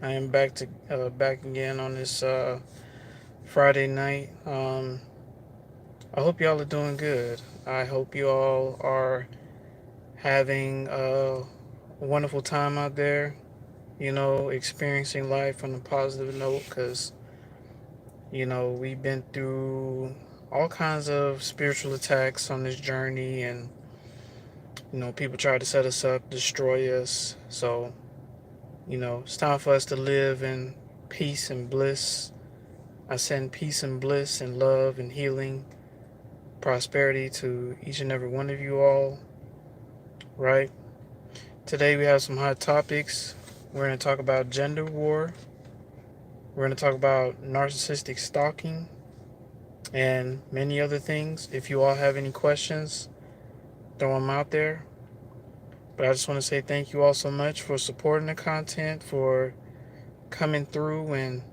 I am back again on this Friday night. I hope y'all are doing good. I hope you all are having a wonderful time out there. Experiencing life on a positive note, because we've been through all kinds of spiritual attacks on this journey, and people try to set us up, destroy us. So it's time for us to live in peace and bliss. I send peace and bliss and love and healing, prosperity to each and every one of you all, right? Today we have some hot topics. We're going to talk about gender war. We're going to talk about narcissistic stalking and many other things. If you all have any questions, throw them out there. But I just want to say thank you all so much for supporting the content, for coming through and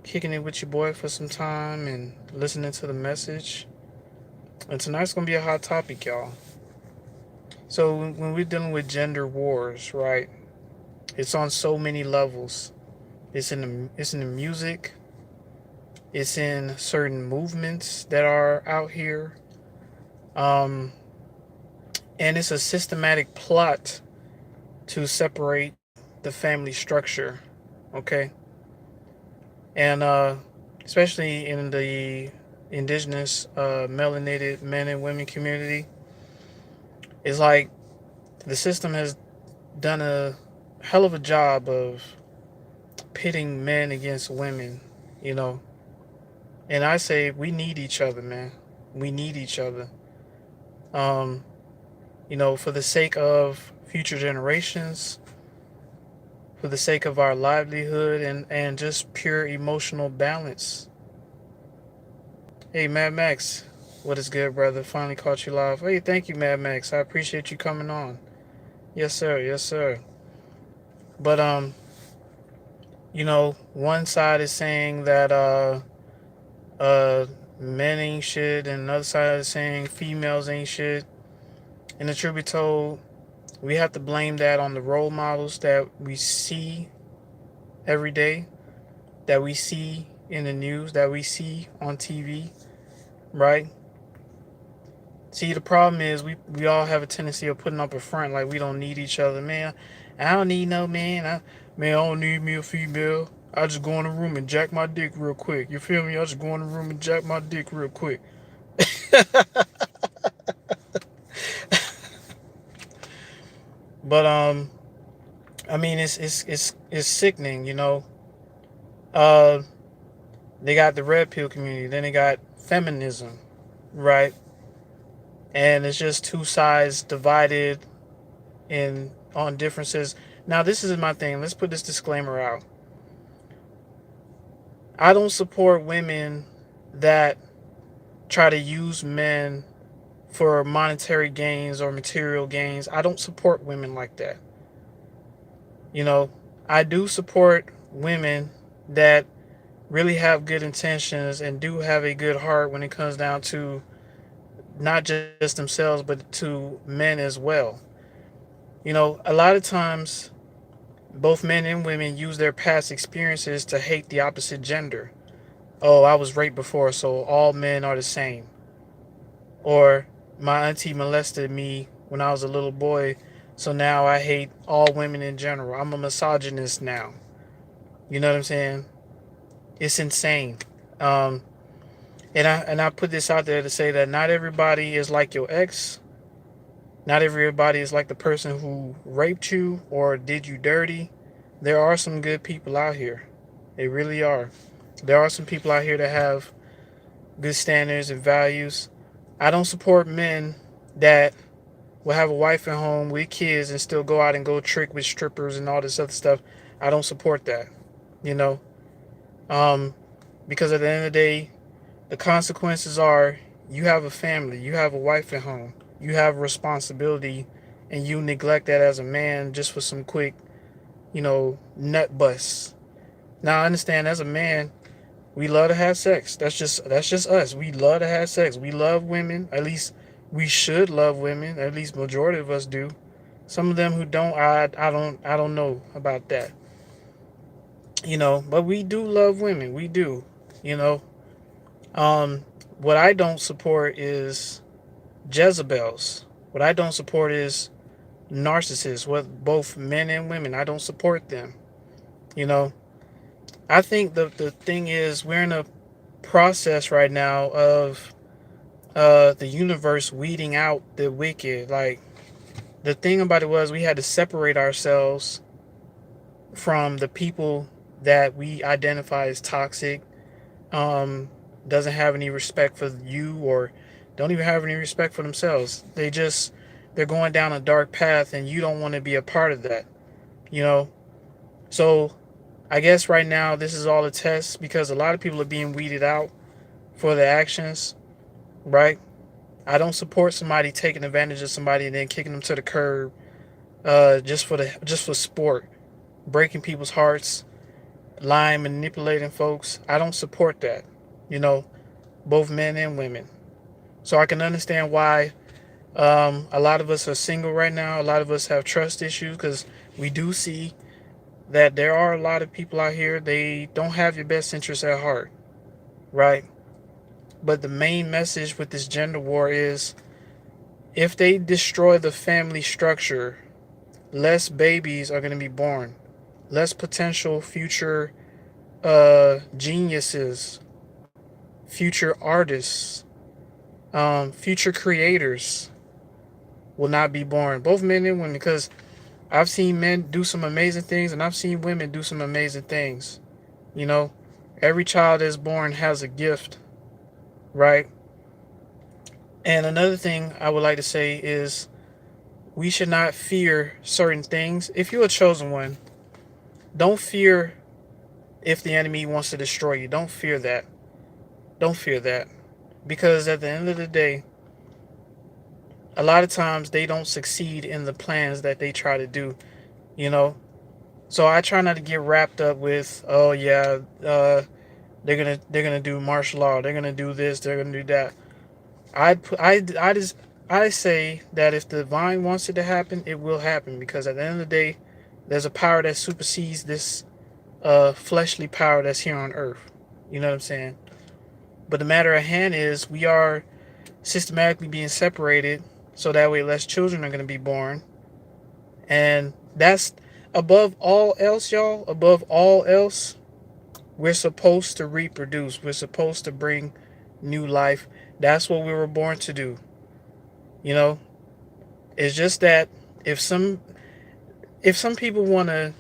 kicking it with your boy for some time and listening to the message. And tonight's going to be a hot topic, y'all. So when we're dealing with gender wars, right? It's on so many levels. It's in the music. It's in certain movements that are out here. Um, and it's a systematic plot to separate the family structure. Okay, and especially in the indigenous melanated men and women community, it's like the system has done a hell of a job of pitting men against women, you know. And I say we need each other, man. We need each other. Um, for the sake of future generations, for the sake of our livelihood and just pure emotional balance. Hey, Mad Max, what is good, brother? Finally caught you live. Hey, thank you, Mad Max. I appreciate you coming on. Yes, sir. Yes, sir. But one side is saying that uh men ain't shit, and another side is saying females ain't shit. And the truth be told, we have to blame that on the role models that we see every day, that we see in the news, that we see on TV, right? See, the problem is we all have a tendency of putting up a front like we don't need each other, man. I don't need no man. Man, I don't need me a female. I just go in the room and jack my dick real quick. You feel me? I just go in the room and jack my dick real quick. But I mean, it's sickening, Uh, they got the red pill community, then they got feminism, right? And it's just two sides divided in on differences. Now, this is my thing. Let's put this disclaimer out. I don't support women that try to use men for monetary gains or material gains. I don't support women like that. You know, I do support women that really have good intentions and do have a good heart when it comes down to not just themselves but to men as well. A lot of times both men and women use their past experiences to hate the opposite gender. Oh, I was raped before, so all men are the same. Or my auntie molested me when I was a little boy, so now I hate all women in general. I'm a misogynist now. You know what I'm saying? It's insane. Um, and I put this out there to say that not everybody is like your ex. Not everybody is like the person who raped you or did you dirty. There are some good people out here. They really are. There are some people out here that have good standards and values. I don't support men that will have a wife at home with kids and still go out and go trick with strippers and all this other stuff. I don't support that. You know, um, because at the end of the day, the consequences are you have a family, you have a wife at home, you have a responsibility, and you neglect that as a man just for some quick, nut busts. Now I understand as a man, we love to have sex. That's just us. We love to have sex. We love women. At least we should love women. At least majority of us do. Some of them who don't, I don't know about that. But we do love women. We do, you know. Um, what I don't support is Jezebels. What I don't support is narcissists, with both men and women. I don't support them. You know, I think the thing is we're in a process right now of the universe weeding out the wicked. Like, the thing about it was we had to separate ourselves from the people that we identify as toxic, um, doesn't have any respect for you, or don't even have any respect for themselves. They're going down a dark path, and you don't want to be a part of that. You know, so I guess right now this is all a test because a lot of people are being weeded out for their actions, right? I don't support somebody taking advantage of somebody and then kicking them to the curb, just for sport, breaking people's hearts, lying, manipulating folks. I don't support that. You know, both men and women. So I can understand why a lot of us are single right now. A lot of us have trust issues because we do see that there are a lot of people out here, they don't have your best interests at heart, right? But the main message with this gender war is if they destroy the family structure, less babies are going to be born, less potential future geniuses, future artists, future creators will not be born, both men and women, because I've seen men do some amazing things and I've seen women do some amazing things. You know, every child that's born has a gift, right? And another thing I would like to say is we should not fear certain things. If you're a chosen one, don't fear if the enemy wants to destroy you. Don't fear that. Don't fear that. Because at the end of the day, a lot of times they don't succeed in the plans that they try to do, you know? So I try not to get wrapped up with, oh yeah, they're gonna do martial law, they're gonna do this, they're gonna do that. I say that if the divine wants it to happen, it will happen because at the end of the day, there's a power that supersedes this fleshly power that's here on earth. You know what I'm saying? But the matter at hand is we are systematically being separated so that way less children are going to be born. And that's above all else, y'all. Above all else, we're supposed to reproduce. We're supposed to bring new life. That's what we were born to do. You know, it's just that if some if some people want to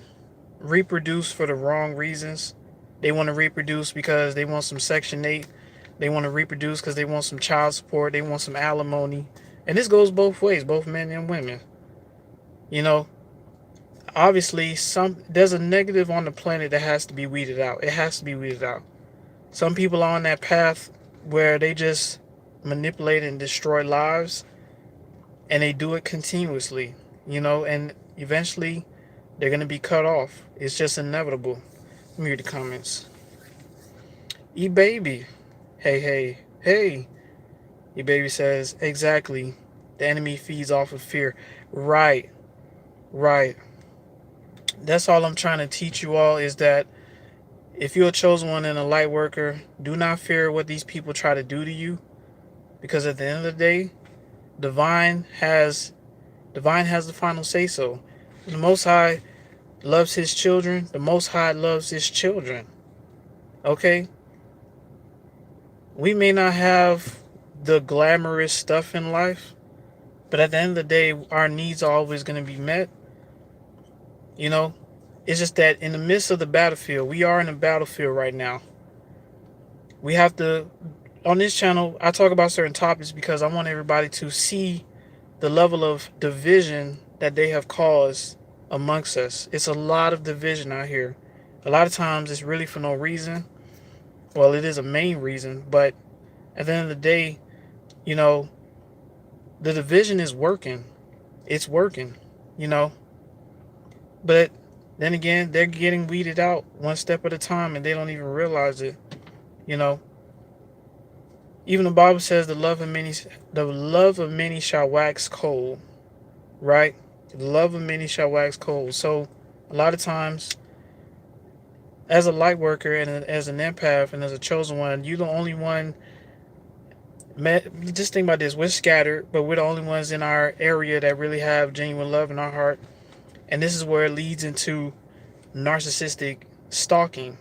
reproduce for the wrong reasons, they want to reproduce because they want some Section 8, they want to reproduce because they want some child support, they want some alimony. And this goes both ways, both men and women. You know, obviously there's a negative on the planet that has to be weeded out. It has to be weeded out. Some people are on that path where they just manipulate and destroy lives, and they do it continuously, and eventually they're going to be cut off. It's just inevitable. Let me read the comments. E-Baby. Hey, hey, hey. E-Baby says, exactly. The enemy feeds off of fear. Right, right. That's all I'm trying to teach you all is that if you're a chosen one and a light worker, do not fear what these people try to do to you. Because at the end of the day, divine has the final say so. The Most High loves his children. The Most High loves his children. Okay? We may not have the glamorous stuff in life, but at the end of the day, our needs are always going to be met. You know? It's just that in the midst of the battlefield, we are in a battlefield right now. We have to, on this channel, I talk about certain topics because I want everybody to see the level of division that they have caused amongst us. It's a lot of division out here. A lot of times it's really for no reason. Well, it is a main reason, but at the end of the day, the division is working. It's working, you know. But then again, they're getting weeded out one step at a time and they don't even realize it, you know. Even the Bible says the love of many shall wax cold, right? The love of many shall wax cold. So a lot of times as a light worker and as an empath and as a chosen one, you're the only one. Just think about this: we're scattered, but we're the only ones in our area that really have genuine love in our heart. And this is where it leads into narcissistic stalking.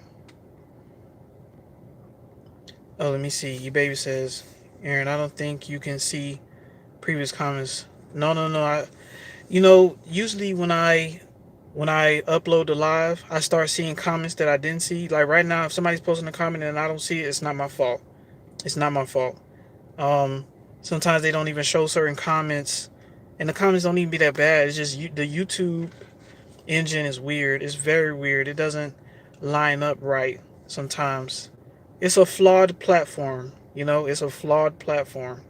Oh, let me see. Your baby says, Aaron, I don't think you can see previous comments. No, no, no. Usually when I upload the live, I start seeing comments that I didn't see. Like right now, if somebody's posting a comment and I don't see it, it's not my fault. It's not my fault. Um, Sometimes they don't even show certain comments, and the comments don't even be that bad. It's just the YouTube engine is weird. It's very weird. It doesn't line up right sometimes. It's a flawed platform. It's a flawed platform.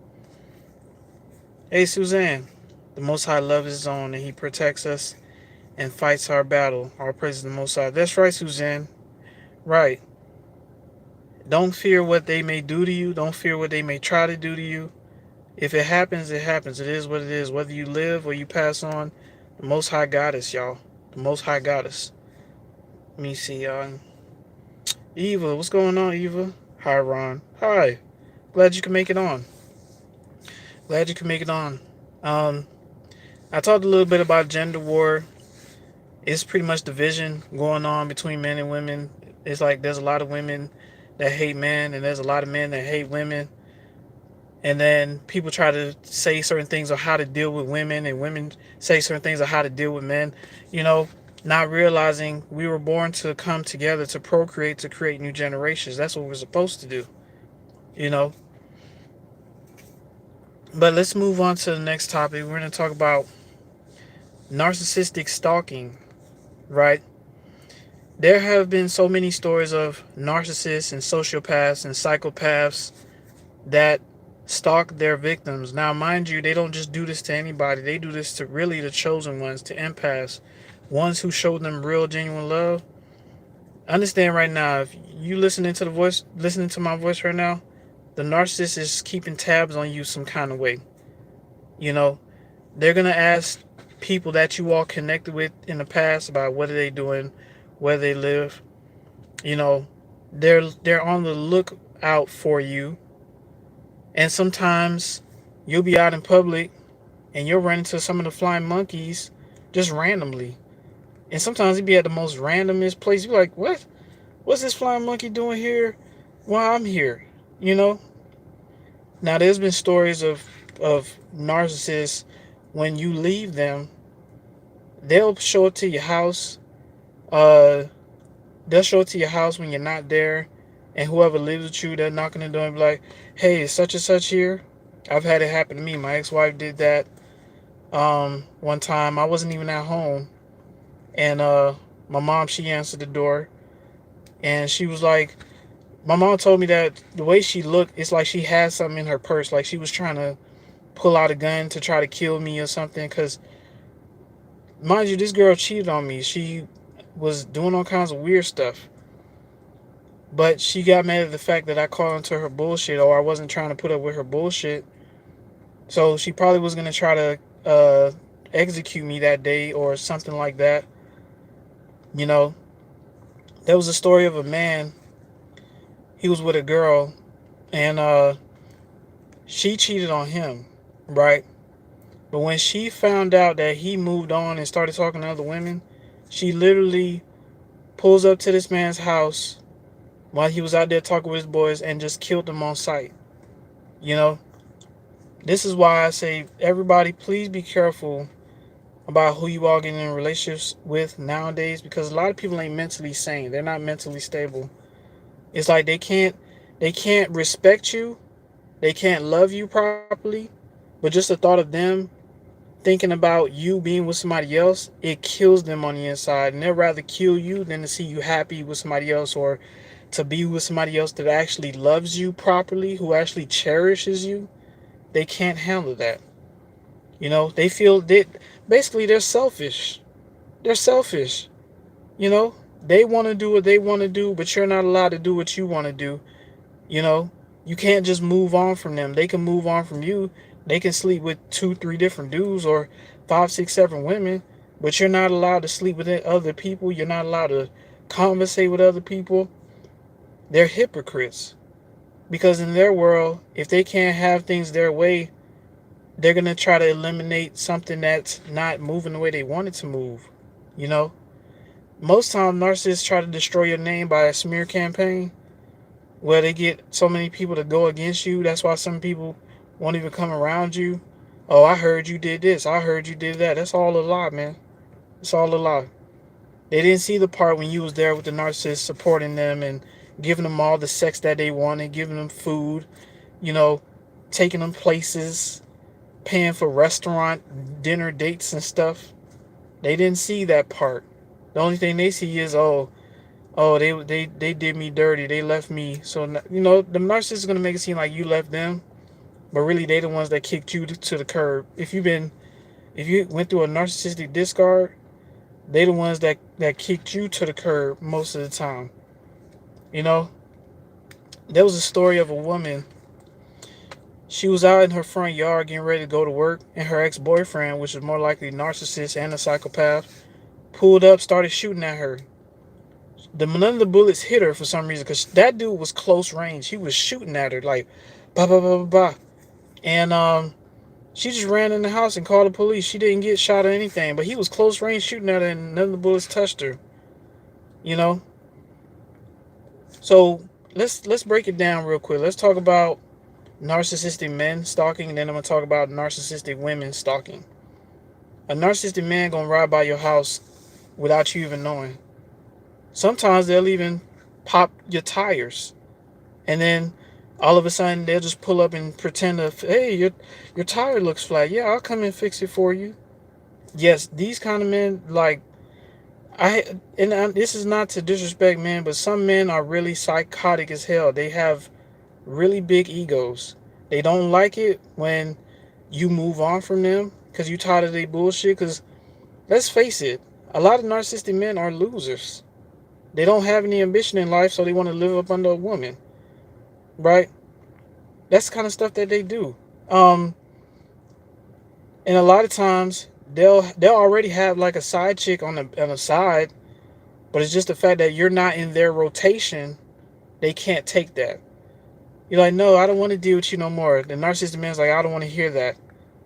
Hey, Suzanne. The Most High loves His own, and He protects us and fights our battle. Our praise the Most High. That's right, Suzanne. Right. Don't fear what they may do to you. Don't fear what they may try to do to you. If it happens, it happens. It is what it is. Whether you live or you pass on, the Most High got us, y'all. The Most High got us. Let me see, y'all. Eva, what's going on, Eva? Hi, Ron. Hi. Glad you can make it on. Glad you can make it on. Um, I talked a little bit about gender war. It's pretty much division going on between men and women. It's like there's a lot of women that hate men, and there's a lot of men that hate women. And then people try to say certain things on how to deal with women, and women say certain things on how to deal with men. You know, not realizing we were born to come together to procreate, to create new generations. That's what we're supposed to do. You know. But let's move on to the next topic. We're going to talk about narcissistic stalking, right? There have been so many stories of narcissists and sociopaths and psychopaths that stalk their victims. Now, mind you, they don't just do this to anybody. They do this to really the chosen ones, to empaths, ones who showed them real, genuine love. Understand right now, if you listening to my voice right now, the narcissist is keeping tabs on you some kind of way. You know, they're gonna ask people that you all connected with in the past about what are they doing, where they live. You know, they're on the lookout for you. And sometimes you'll be out in public and you'll run into some of the flying monkeys just randomly. And sometimes it'd be at the most randomest place. You're like, what? What's this flying monkey doing here while I'm here? You know? Now there's been stories of narcissists, when you leave them, they'll show up to your house. Uh they'll show up to your house when you're not there, and whoever lives with you, they're knocking the door and be like, hey, is such and such here? I've had it happen to me. My ex-wife did that. One time I wasn't even at home, and my mom, she answered the door, and she was like, my mom told me that the way she looked, it's like she had something in her purse, like she was trying to pull out a gun to try to kill me or something. Because mind you, this girl cheated on me. She was doing all kinds of weird stuff, but she got mad at the fact that I called into her bullshit, or I wasn't trying to put up with her bullshit. So she probably was gonna try to execute me that day or something like that. You know, there was a story of a man. He was with a girl, and she cheated on him, right? But when she found out that he moved on and started talking to other women, she literally pulls up to this man's house while he was out there talking with his boys and just killed him on sight. You know, this is why I say, everybody, please be careful about who you all get in relationships with nowadays, because a lot of people ain't mentally sane. They're not mentally stable. It's like they can't respect you, they can't love you properly, but just the thought of them thinking about you being with somebody else, it kills them on the inside, and they'd rather kill you than to see you happy with somebody else, or to be with somebody else that actually loves you properly, who actually cherishes you. They can't handle that. They feel that basically they're selfish. They're selfish. You know, they want to do what they want to do, but you're not allowed to do what you want to do. You know, you can't just move on from them. They can move on from you. They can sleep with 2, 3 different dudes, or 5, 6, 7 women, but you're not allowed to sleep with other people. You're not allowed to conversate with other people, they're hypocrites. Because in their world, if they can't have things their way, they're going to try to eliminate something that's not moving the way they want it to move. You know, most times narcissists try to destroy your name by a smear campaign where they get so many people to go against you. That's why some people won't even come around you. Oh, I heard you did this. I heard you did that. That's all a lie, man. It's all a lie. They didn't see the part when you was there with the narcissist supporting them and giving them all the sex that they wanted, giving them food, you know, taking them places, paying for restaurant dinner dates and stuff. They didn't see that part. The only thing they see is, they did me dirty. They left me. So the narcissist is gonna make it seem like you left them, but really they the ones that kicked you to the curb. If you went through a narcissistic discard, they the ones that kicked you to the curb most of the time. You know, there was a story of a woman. She was out in her front yard getting ready to go to work, and her ex-boyfriend, which is more likely a narcissist and a psychopath, pulled up, started shooting at her. None of the bullets hit her for some reason, because that dude was close range. He was shooting at her like, bah bah bah bah bah, and she just ran in the house and called the police. She didn't get shot or anything, but he was close range shooting at her, and none of the bullets touched her. You know, so let's break it down real quick. Let's talk about narcissistic men stalking, and then I'm gonna talk about narcissistic women stalking. A narcissistic man gonna ride by your house without you even knowing. Sometimes they'll even pop your tires, and then all of a sudden they'll just pull up and pretend to, hey, your tire looks flat. Yeah, I'll come and fix it for you. Yes, these kind of men, like this is not to disrespect men, but some men are really psychotic as hell. They have really big egos. They don't like it when you move on from them because you tired of their bullshit. Because let's face it, a lot of narcissistic men are losers. They don't have any ambition in life, so they want to live up under a woman, right? That's the kind of stuff that they do. Um, and a lot of times they'll already have like a side chick on the side, but it's just the fact that you're not in their rotation. They can't take that. You're like, no, I don't want to deal with you no more. The narcissistic man's like, I don't want to hear that.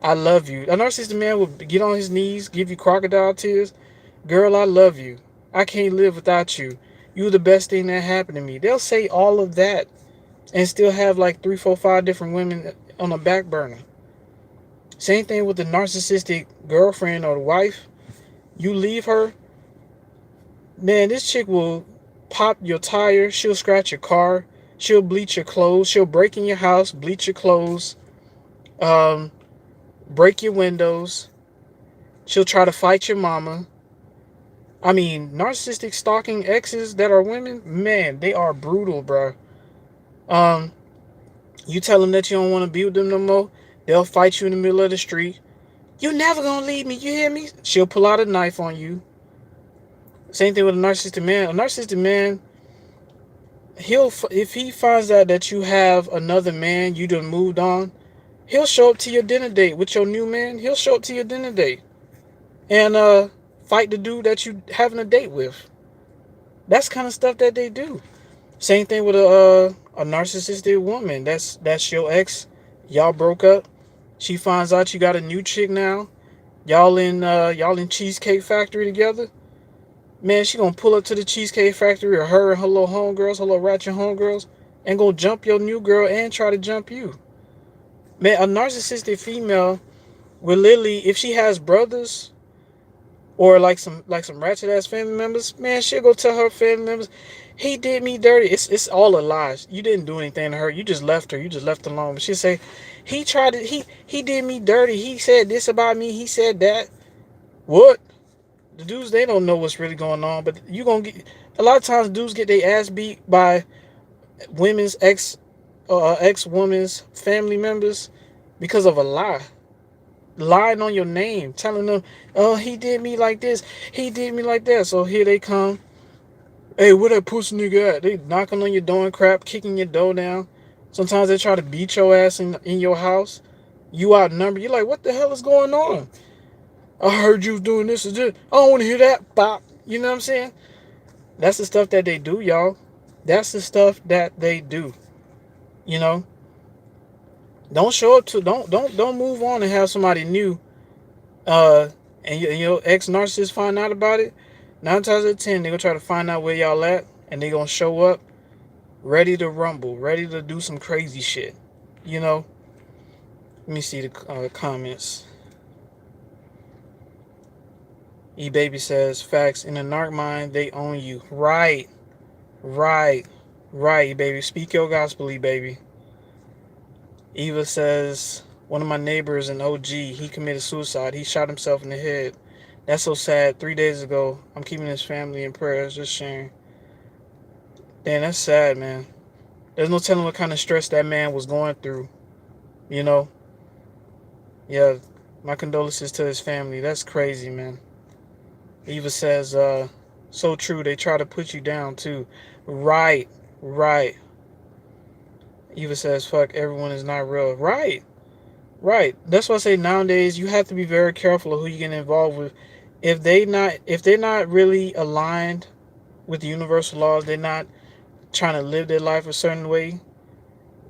I love you. A narcissistic man will get on his knees, give you crocodile tears. Girl, I love you. I can't live without you. You're the best thing that happened to me. They'll say all of that and still have like 3, 4, 5 different women on the back burner. Same thing with the narcissistic girlfriend or the wife. You leave her, man, this chick will pop your tire. She'll scratch your car. She'll bleach your clothes. She'll break in your house, bleach your clothes, um, break your windows. She'll try to fight your mama. I mean, narcissistic stalking exes that are women, man, they are brutal, bro. Um, you tell them that you don't want to be with them no more, they'll fight you in the middle of the street. You never gonna leave me, you hear me? She'll pull out a knife on you. Same thing with a narcissistic man. A narcissistic man, if he finds out that you have another man, you done moved on, he'll show up to your dinner date with your new man. He'll show up to your dinner date and fight the dude that you having a date with. That's kind of stuff that they do. Same thing with a narcissistic woman. That's your ex. Y'all broke up. She finds out you got a new chick now. Y'all in Cheesecake Factory together. Man, she gonna pull up to the Cheesecake Factory, or her and her little homegirls, her little ratchet homegirls, and go jump your new girl and try to jump you. Man, a narcissistic female will literally, if she has brothers or like some ratchet ass family members, man, she'll go tell her family members, he did me dirty. It's all a lie. You didn't do anything to her. You just left her. You just left her alone. But she'll say, he did me dirty. He said this about me. He said that. What? The dudes, they don't know what's really going on. But you gonna get, a lot of times dudes get their ass beat by women's ex woman's family members because of a lie. Lying on your name, telling them, oh, he did me like this, he did me like that. So here they come. Hey, where that pussy nigga at? They knocking on your door and crap, kicking your door down. Sometimes they try to beat your ass in your house. You outnumbered. You're like, what the hell is going on? I heard you was doing this and this. I don't want to hear that. Bop. You know what I'm saying? That's the stuff that they do, y'all. That's the stuff that they do. You know, don't show up to don't move on and have somebody new. Uh, and your ex narcissist find out about it. 9 times out of 10, they gonna try to find out where y'all at, and they gonna show up ready to rumble, ready to do some crazy shit. You know. Let me see the comments. E Baby says, facts, in the narc mind, they own you. Right, right, right, E Baby. Speak your gospel, E Baby. Eva says, one of my neighbors, an OG, he committed suicide. He shot himself in the head. That's so sad. 3 days ago, I'm keeping his family in prayers, just sharing. Damn, that's sad, man. There's no telling what kind of stress that man was going through. You know? Yeah, my condolences to his family. That's crazy, man. Eva says, so true. They try to put you down, too. Right, right. Eva says, fuck, everyone is not real. Right, right. That's why I say nowadays you have to be very careful of who you get involved with. If they're not really aligned with the universal laws, they're not trying to live their life a certain way.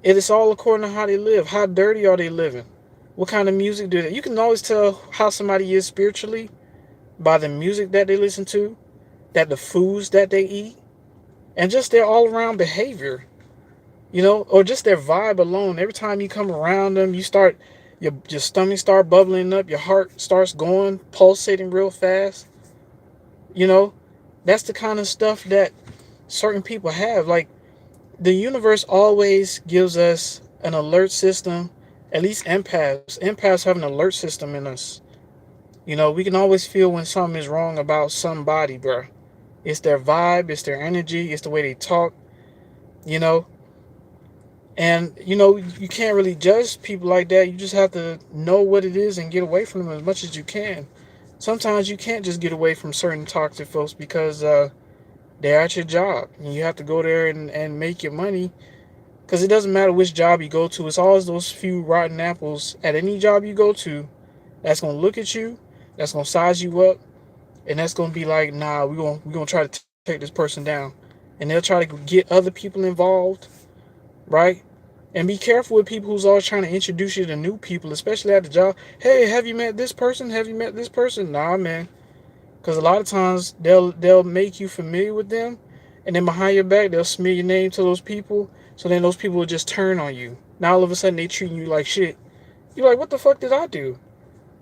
It is all according to how they live. How dirty are they living? What kind of music do they? You can always tell how somebody is spiritually by the music that they listen to, that the foods that they eat, and just their all around behavior, or just their vibe alone. Every time you come around them, your stomach start bubbling up, your heart starts going, pulsating real fast. You know, that's the kind of stuff that certain people have. Like, the universe always gives us an alert system. At least empaths have an alert system in us. We can always feel when something is wrong about somebody, bro. It's their vibe, it's their energy, it's the way they talk, you know. And, you can't really judge people like that. You just have to know what it is and get away from them as much as you can. Sometimes you can't just get away from certain toxic folks because they're at your job. And you have to go there and make your money. Because it doesn't matter which job you go to. It's always those few rotten apples at any job you go to that's going to look at you, that's going to size you up, and that's going to be like, nah, we're gonna try to take this person down. And they'll try to get other people involved, right? And be careful with people who's always trying to introduce you to new people, especially at the job. Hey, have you met this person? Have you met this person? Nah, man. Because a lot of times they'll make you familiar with them, and then behind your back they'll smear your name to those people. So then those people will just turn on you. Now all of a sudden they treating you like shit. You're like, what the fuck did I do?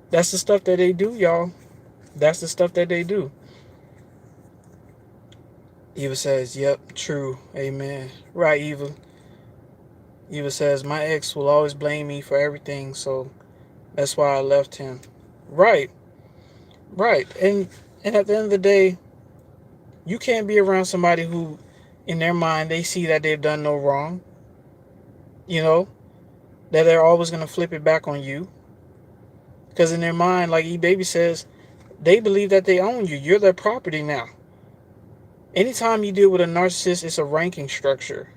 That's the stuff that they do, y'all. That's the stuff that they do. Eva says, yep, true. Amen. Right, Eva. Eva says, my ex will always blame me for everything, so that's why I left him. Right. Right. And at the end of the day, you can't be around somebody who, in their mind, they see that they've done no wrong. That they're always going to flip it back on you. Because in their mind, like E-Baby says, they believe that they own you. You're their property now. Anytime you deal with a narcissist, it's a ranking structure.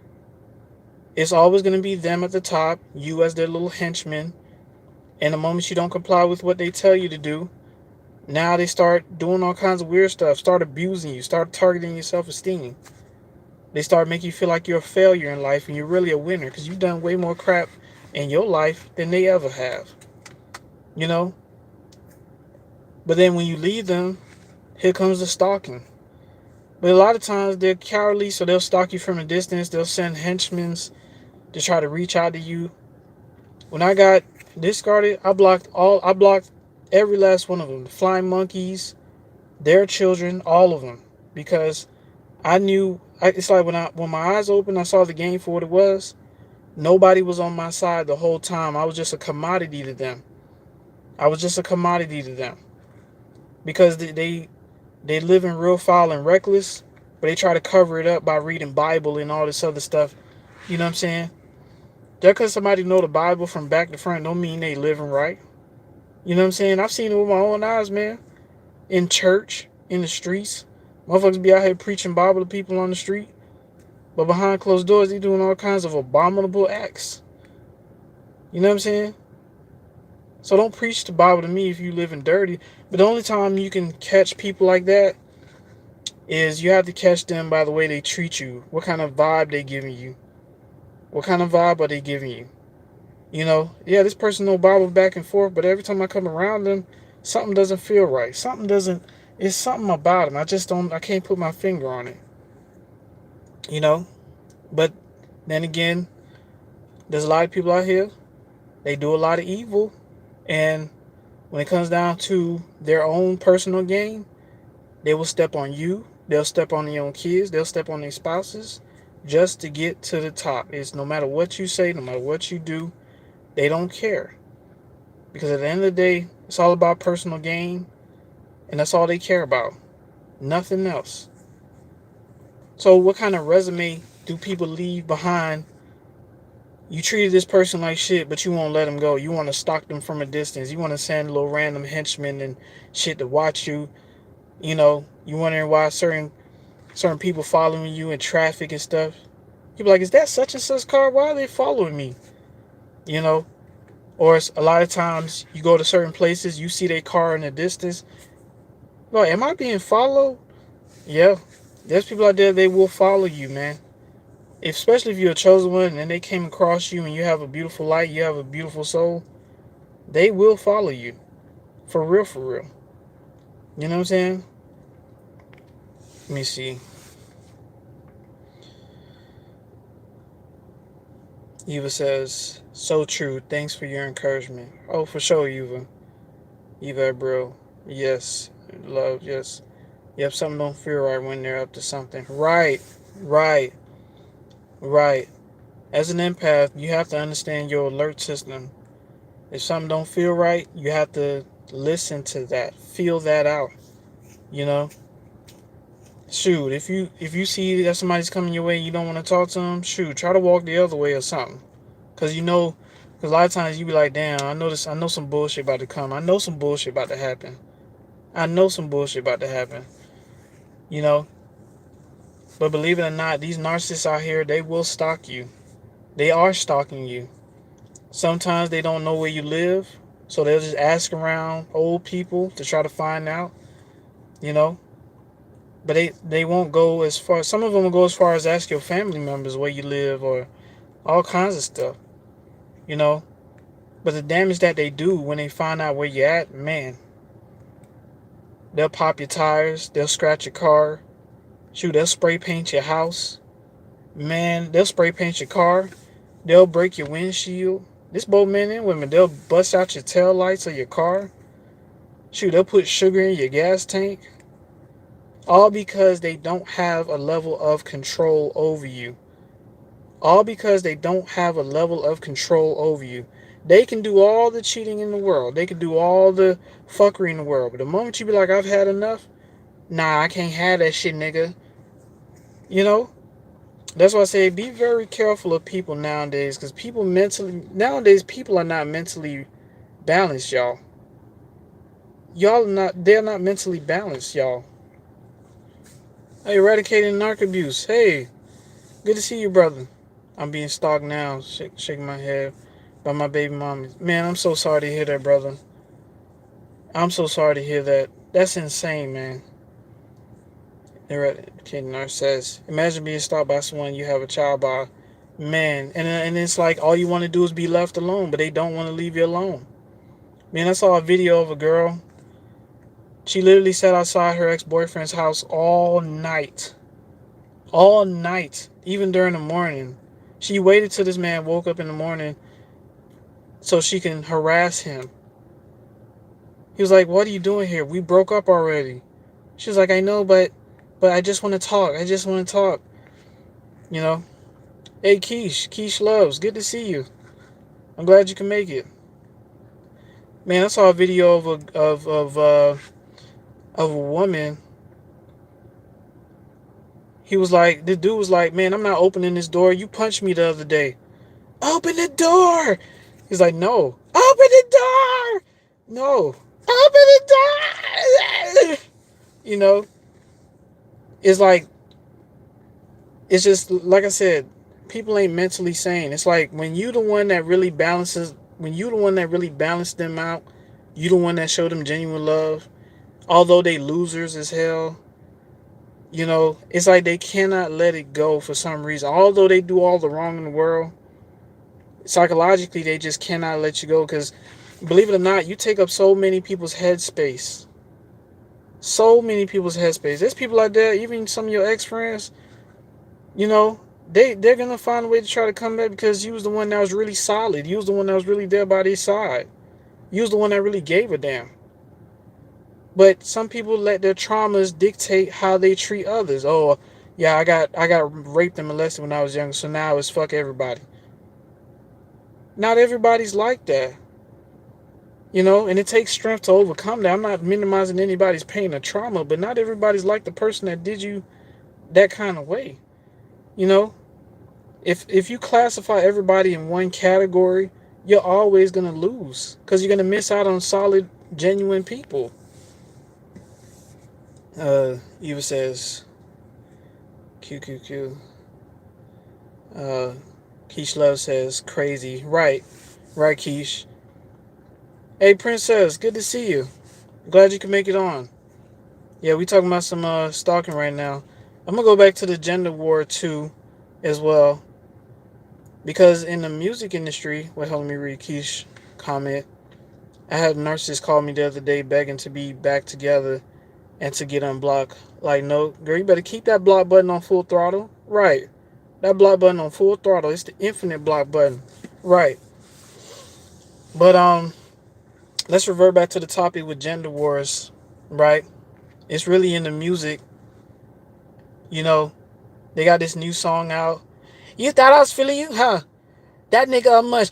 It's always going to be them at the top, you as their little henchman. And the moment you don't comply with what they tell you to do, now they start doing all kinds of weird stuff, start abusing you, start targeting your self-esteem. They start making you feel like you're a failure in life and you're really a winner because you've done way more crap in your life than they ever have. But then when you leave them, here comes the stalking. But a lot of times they're cowardly, so they'll stalk you from a distance. They'll send henchmen to try to reach out to you. When I got discarded, I blocked every last one of them. The flying monkeys, their children, all of them. Because I knew, it's like when my eyes opened, I saw the game for what it was. Nobody was on my side the whole time. I was just a commodity to them. Because they live in real foul and reckless, but they try to cover it up by reading Bible and all this other stuff. You know what I'm saying? Just because somebody know the Bible from back to front don't mean they living right. You know what I'm saying? I've seen it with my own eyes, man. In church, in the streets. Motherfuckers be out here preaching Bible to people on the street. But behind closed doors, they doing all kinds of abominable acts. You know what I'm saying? So don't preach the Bible to me if you living dirty. But the only time you can catch people like that is you have to catch them by the way they treat you. What kind of vibe they giving you? What kind of vibe are they giving you? You know, yeah, this person no Bible back and forth, but every time I come around them, something doesn't feel right. Something doesn't. It's something about them. I just don't. I can't put my finger on it. You know, but then again, there's a lot of people out here. They do a lot of evil, and when it comes down to their own personal gain, they will step on you. They'll step on their own kids. They'll step on their spouses, just to get to the top. It's no matter what you say, no matter what you do, they don't care. Because at the end of the day, it's all about personal gain, and that's all they care about. Nothing else. So what kind of resume do people leave behind? You treated this person like shit, but you won't let them go. You want to stalk them from a distance. You want to send little random henchmen and shit to watch you. You know, you wondering why certain people following you in traffic and stuff. You be like, is that such and such car? Why are they following me? You know, or it's a lot of times you go to certain places, you see their car in the distance. Like, am I being followed? Yeah, there's people out there, they will follow you, man. Especially if you're a chosen one and they came across you and you have a beautiful light, you have a beautiful soul, they will follow you. For real, for real. You know what I'm saying? Let me see. Eva says, so true. Thanks for your encouragement. Oh, for sure, Eva. Eva, bro. Yes. Love, yes. Yep, something don't feel right when they're up to something. Right. Right. Right. As an empath, you have to understand your alert system. If something don't feel right, you have to listen to that. Feel that out. You know? Shoot, if you see that somebody's coming your way and you don't want to talk to them, shoot, try to walk the other way or something. Cause you know, cause a lot of times you be like, damn, I know some bullshit about to come. I know some bullshit about to happen. I know some bullshit about to happen. You know? But believe it or not, these narcissists out here, they will stalk you. They are stalking you. Sometimes they don't know where you live, so they'll just ask around old people to try to find out, you know? But they won't go as far. Some of them will go as far as ask your family members where you live or all kinds of stuff, you know? But the damage that they do when they find out where you're at, man, they'll pop your tires, they'll scratch your car, shoot, they'll spray paint your house, man, they'll spray paint your car, they'll break your windshield. This both men and women, they'll bust out your tail lights of your car. Shoot, they'll put sugar in your gas tank. All because they don't have a level of control over you. All because they don't have a level of control over you. They can do all the cheating in the world. They can do all the fuckery in the world. But the moment you be like, I've had enough, nah, I can't have that shit, nigga. You know? That's why I say be very careful of people nowadays. Because nowadays, people are not mentally balanced, y'all. They're not mentally balanced, y'all. Hey, eradicating narc abuse. Hey, good to see you, brother. I'm being stalked now, shaking my head by my baby mommy. Man, I'm so sorry to hear that, brother. I'm so sorry to hear that. That's insane, man. Eradicating narc says, imagine being stalked by someone you have a child by. Man, and it's like all you want to do is be left alone, but they don't want to leave you alone. Man, I saw a video of a girl. She literally sat outside her ex-boyfriend's house all night. All night, even during the morning. She waited till this man woke up in the morning so she can harass him. He was like, what are you doing here? We broke up already. She was like, I know, but I just want to talk. I just want to talk. You know? Hey, Keish Loves, good to see you. I'm glad you can make it. Man, I saw a video of a woman. The dude was like, man, I'm not opening this door. You punched me the other day. Open the door. He's like, no. Open the door. No. Open the door. You know, it's like, it's just, like I said, people ain't mentally sane. It's like when you the one that really balances, when you the one that really balanced them out, you the one that showed them genuine love, although they losers as hell, You know, it's like they cannot let it go for some reason. Although they do all the wrong in the world, psychologically they just cannot let you go because, believe it or not, you take up so many people's headspace. So many people's headspace. There's people out there, even some of your ex friends, you know, they're gonna find a way to try to come back because you was the one that was really solid. You was the one that was really there by their side. You was the one that really gave a damn. But some people let their traumas dictate how they treat others. Oh, yeah, I got raped and molested when I was younger, so now it's fuck everybody. Not everybody's like that, you know, and it takes strength to overcome that. I'm not minimizing anybody's pain or trauma, but not everybody's like the person that did you that kind of way. You know, if you classify everybody in one category, you're always gonna lose because you're gonna miss out on solid, genuine people. Eva says, QQQ. Uh, Keish Love says, crazy. Right. Right, Keish. Hey, Princess, good to see you. Glad you can make it on. Yeah, we talking about some stalking right now. I'm gonna go back to the gender war too, as well, because in the music industry, well, let me read Keish comment. I had a narcissist call me the other day begging to be back together and to get unblocked. Like, no, girl, you better keep that block button on full throttle. Right. That block button on full throttle. It's the infinite block button. Right. But let's revert back to the topic with gender wars, right? It's really in the music. You know, they got this new song out. You thought I was feeling you, huh? That nigga a much.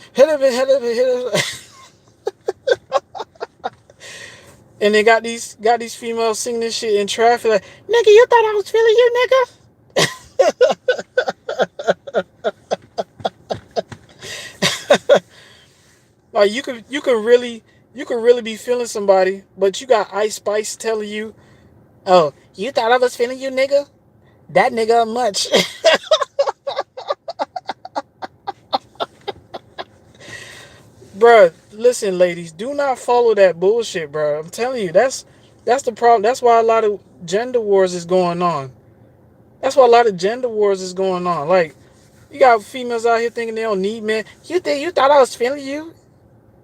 And they got these females singing this shit in traffic like, nigga, you thought I was feeling you, nigga? Like you could really be feeling somebody, but you got Ice Spice telling you, oh, you thought I was feeling you, nigga? That nigga much. Bruh, listen, ladies, do not follow that bullshit, bruh. I'm telling you, that's the problem. That's why a lot of gender wars is going on. That's why a lot of gender wars is going on. Like, you got females out here thinking they don't need men. You thought I was feeling you?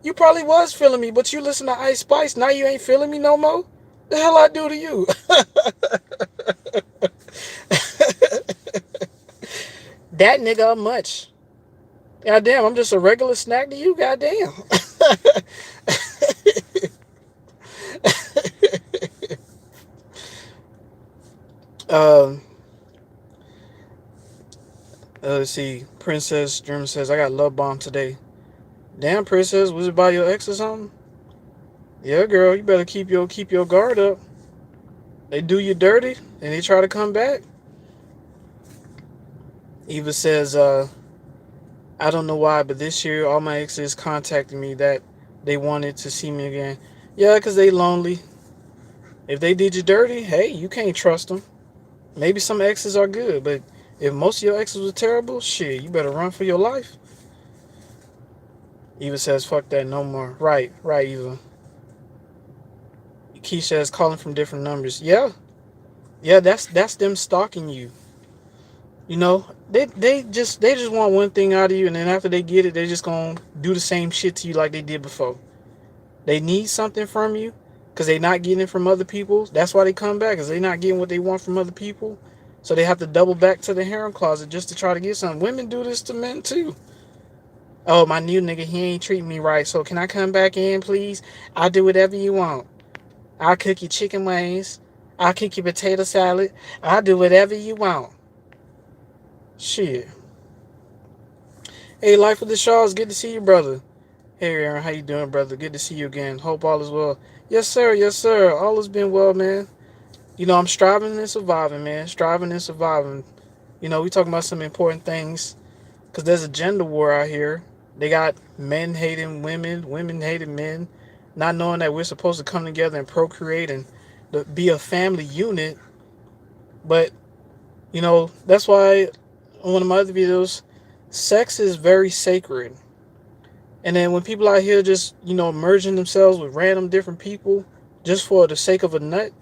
You probably was feeling me, but you listen to Ice Spice. Now you ain't feeling me no more. The hell I do to you? That nigga much. Goddamn, I'm just a regular snack to you. Goddamn. um, let's see. Princess German says, I got love bomb today. Damn, Princess, was it by your ex or something? Yeah, girl, you better keep your guard up. They do you dirty and they try to come back. Eva says, I don't know why, but this year all my exes contacted me that they wanted to see me again. Yeah, because they lonely. If they did you dirty, hey, you can't trust them. Maybe some exes are good, but if most of your exes were terrible, shit, you better run for your life. Eva says, fuck that, no more. Right, Eva. Keisha says, calling from different numbers. Yeah, that's them stalking you. You know, they just want one thing out of you, and then after they get it, they just gonna do the same shit to you like they did before. They need something from you because they not getting it from other people. That's why they come back, because they not getting what they want from other people. So they have to double back to the harem closet just to try to get something. Women do this to men too. Oh, my new nigga, he ain't treating me right. So can I come back in, please? I'll do whatever you want. I'll cook you chicken wings. I'll cook you potato salad. I'll do whatever you want. Shit. Hey, Life of the Shaws, good to see you, brother. Hey, Aaron, how you doing, brother? Good to see you again. Hope all is well. Yes, sir. Yes, sir. All has been well, man. You know, I'm striving and surviving, man. Striving and surviving. You know, we talking about some important things because there's a gender war out here. They got men hating women, women hating men, not knowing that we're supposed to come together and procreate and be a family unit. But, you know, that's why on one of my other videos, sex is very sacred. And then when people out here just, you know, merging themselves with random different people just for the sake of a nut,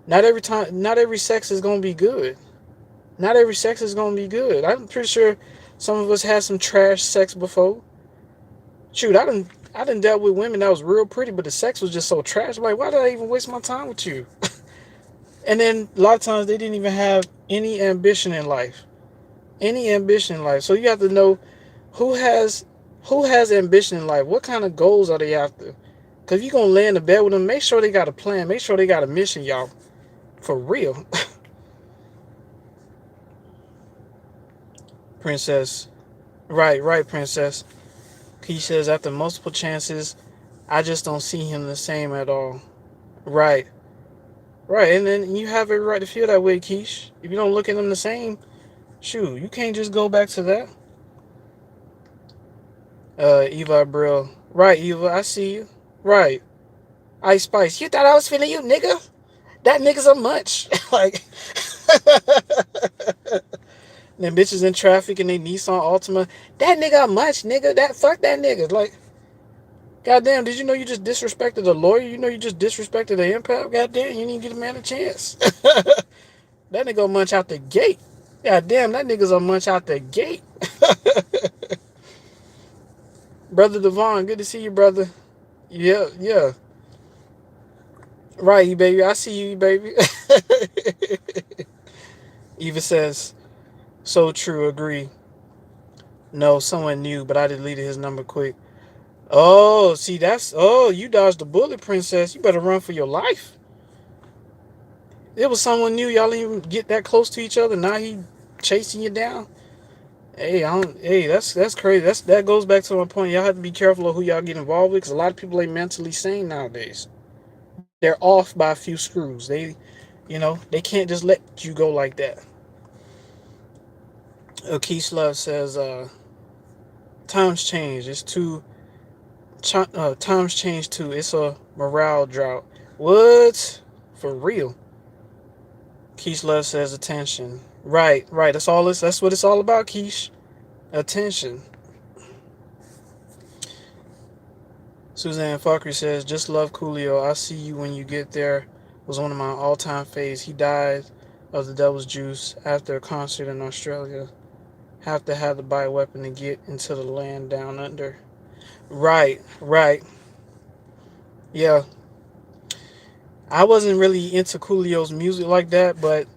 Not every sex is gonna be good. Not every sex is gonna be good. I'm pretty sure some of us had some trash sex before. Shoot, I done dealt with women that was real pretty, but the sex was just so trash. I'm like, why did I even waste my time with you? And then a lot of times they didn't even have any ambition in life. Any ambition in life. So you have to know who has who has ambition in life. What kind of goals are they after? Cause if you gonna lay in the bed with them, make sure they got a plan. Make sure they got a mission, y'all. For real. Princess. Right, princess. He says after multiple chances, I just don't see him the same at all. Right. Right. And then you have every right to feel that way, Keish. If you don't look at them the same, shoot, you can't just go back to that. Eva Brill. Right, Eva, I see you. Right. Ice Spice. You thought I was feeling you, nigga? That nigga's a munch. Like them bitches in traffic and they Nissan Altima. That nigga a munch, nigga. That fuck that nigga. Like, goddamn, did you know you just disrespected a lawyer? You know you just disrespected an empath? Goddamn, you didn't give a man a chance. That nigga a munch out the gate. Goddamn, that nigga's a munch out the gate. Brother Devon, good to see you, brother. Yeah, yeah. Right, you baby. I see you, baby. Eva says, so true, agree. No, someone new, but I deleted his number quick. Oh, see, you dodged the bullet, princess. You better run for your life. It was someone new. Y'all didn't even get that close to each other. Now he chasing you down. Hey, that's crazy. That goes back to my point. Y'all have to be careful of who y'all get involved with, because a lot of people ain't mentally sane nowadays. They're off by a few screws. They can't just let you go like that. Keith says, times change. Times change too. It's a morale drought. What? For real. Keish Love says attention. Right. That's what it's all about, Keish. Attention. Suzanne Falker says, just love Coolio. I'll see you when you get there. Was one of my all-time faves. He died of the devil's juice after a concert in Australia. Have to have the bioweapon to get into the land down under. Right. Yeah. I wasn't really into Coolio's music like that, but